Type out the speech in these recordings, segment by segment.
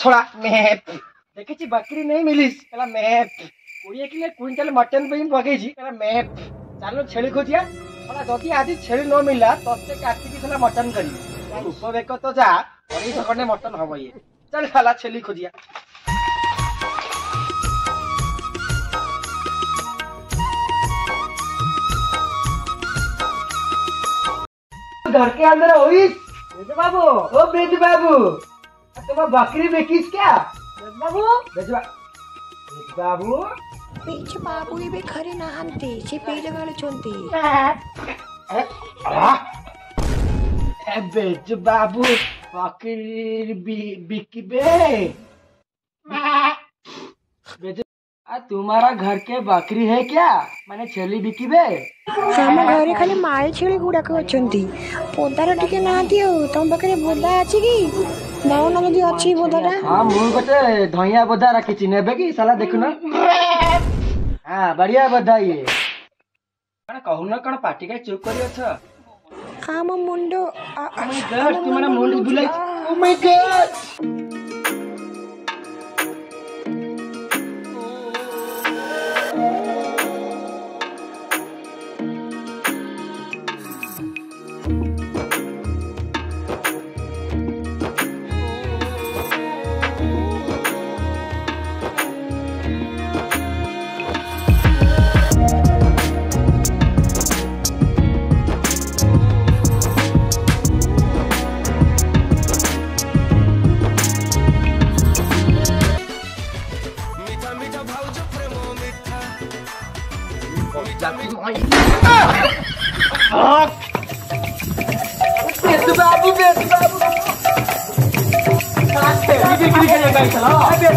छोड़ा मैं देखी बकरी नहीं मिली मैं 20 किलो क्विंटल मटन पे पकई मैं चलो छेली खोजिया जदि आज छेली न मिला तस्ते काटिकी मटन करी उपवेक तो जा खंडे मटन हम ये चल साला छेली खोजिया। घर के अंदर बेज बाबू ओ बेज बाबू तुम बकरी बेचीस क्या बेज बाबू बेज बाबू बेच बाबू ये खरे ना आनते से पेले वाले चोंते बेज बाबू बकरी बिकिबे बेज तुम्हारा घर के बकरी है क्या माने छेली बिकिबे हम घरे खाली माल छेली गुड़ाक अच्छी पोदार टिके ना दियो तुम पाखे बोधा अच्छी कि दाओ ना जदि अच्छी बोधाटा हाँ मु गोटे धइया बोधा रखी नेबे कि साला देखुना हाँ बढ़िया बोधा ये कहून कौन पार्टी का चुप करी अछ आम मुंडो ओ माय गॉड तुम्हारा मुंड बुलाई ओ माय गॉड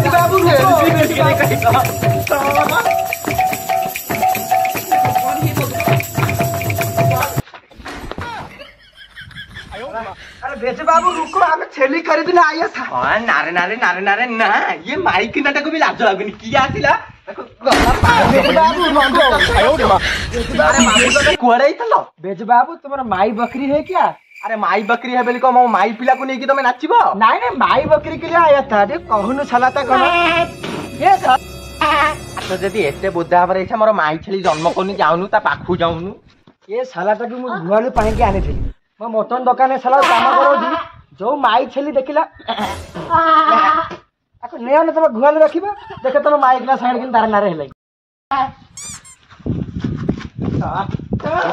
बाबू अरे बेच बाबू रुको हमें छेली खरीदने आया था। हाँ नारे नारे नारे नारे ना ये माइक नाटक को भी लाज लगनी किया आसिला बेज बाबू तुम्हारा माई बकरी है क्या अरे माई बकरी है बोली कहो माई पिला को नहीं तुम्हें नाचब नाई नहीं माई बकरी के लिए आया था कहून छलाता तो जदि एते बुद्धा हमारे इच्छा मोर माई छेली जन्म करनी जाऊनु ता पाखु जाऊनु ये सालाटा को मु गुआलु पानी के आने थी मो मटन दुकान साला काम करो जो माई छेली देखिला आको नेओ न तुम गुआलु रखिबा देखे तुम माई ग्लास साइड किन तार नारे हेलै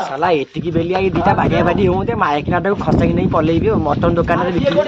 साला एतिकी बेलिया ये दीटा बागे बाडी होते माइक नाटा को खर्चा की नहीं पलेबी मटन दुकान रे बिक्री